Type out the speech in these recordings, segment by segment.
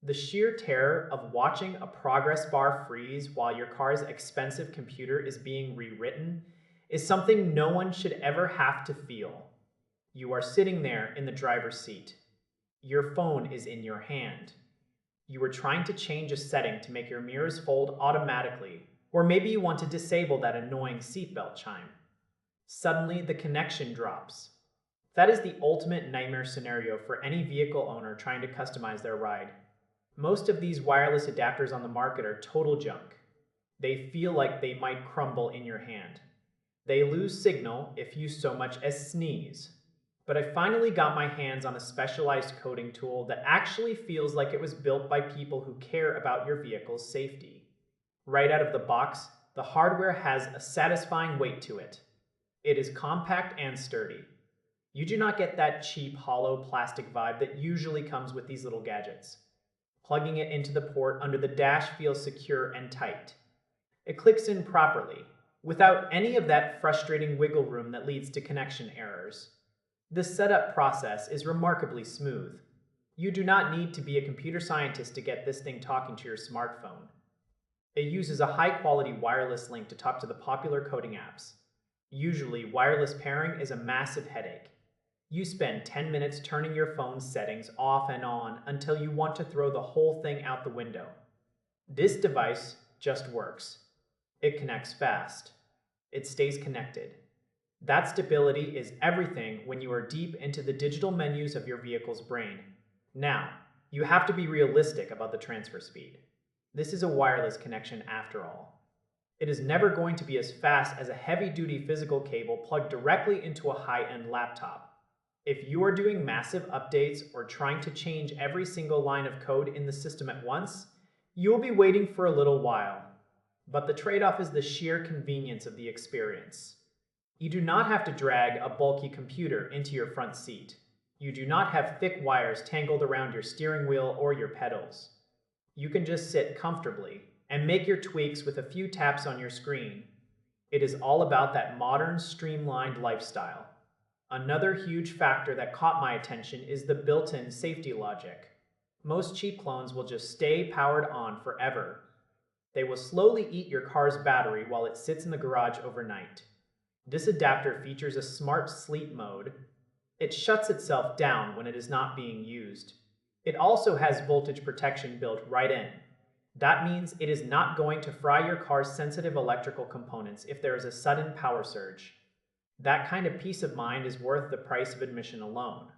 The sheer terror of watching a progress bar freeze while your car's expensive computer is being rewritten is something no one should ever have to feel. You are sitting there in the driver's seat. Your phone is in your hand. You are trying to change a setting to make your mirrors fold automatically, or maybe you want to disable that annoying seatbelt chime. Suddenly, the connection drops. That is the ultimate nightmare scenario for any vehicle owner trying to customize their ride. Most of these wireless adapters on the market are total junk. They feel like they might crumble in your hand. They lose signal if you so much as sneeze. But I finally got my hands on a specialized coding tool that actually feels like it was built by people who care about your vehicle's safety. Right out of the box, the hardware has a satisfying weight to it. It is compact and sturdy. You do not get that cheap, hollow plastic vibe that usually comes with these little gadgets. Plugging it into the port under the dash feels secure and tight. It clicks in properly, without any of that frustrating wiggle room that leads to connection errors. The setup process is remarkably smooth. You do not need to be a computer scientist to get this thing talking to your smartphone. It uses a high-quality wireless link to talk to the popular coding apps. Usually, wireless pairing is a massive headache. You spend 10 minutes turning your phone's settings off and on until you want to throw the whole thing out the window. This device just works. It connects fast. It stays connected. That stability is everything when you are deep into the digital menus of your vehicle's brain. Now, you have to be realistic about the transfer speed. This is a wireless connection after all. It is never going to be as fast as a heavy-duty physical cable plugged directly into a high-end laptop. If you are doing massive updates or trying to change every single line of code in the system at once, you will be waiting for a little while. But the trade-off is the sheer convenience of the experience. You do not have to drag a bulky computer into your front seat. You do not have thick wires tangled around your steering wheel or your pedals. You can just sit comfortably and make your tweaks with a few taps on your screen. It is all about that modern, streamlined lifestyle. Another huge factor that caught my attention is the built-in safety logic. Most cheap clones will just stay powered on forever. They will slowly eat your car's battery while it sits in the garage overnight. This adapter features a smart sleep mode. It shuts itself down when it is not being used. It also has voltage protection built right in. That means it is not going to fry your car's sensitive electrical components if there is a sudden power surge. That kind of peace of mind is worth the price of admission alone.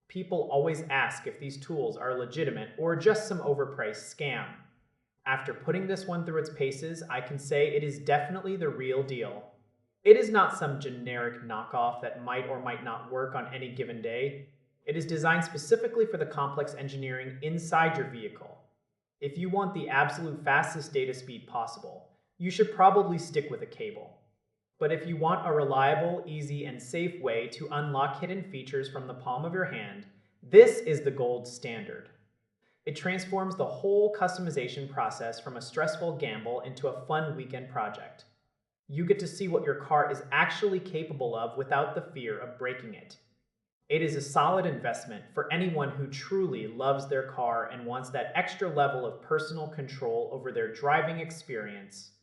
People always ask if these tools are legitimate or just some overpriced scam. After putting this one through its paces, I can say it is definitely the real deal. It is not some generic knockoff that might or might not work on any given day. It is designed specifically for the complex engineering inside your vehicle. If you want the absolute fastest data speed possible, you should probably stick with a cable. But if you want a reliable, easy, and safe way to unlock hidden features from the palm of your hand, this is the gold standard. It transforms the whole customization process from a stressful gamble into a fun weekend project. You get to see what your car is actually capable of without the fear of breaking it. It is a solid investment for anyone who truly loves their car and wants that extra level of personal control over their driving experience.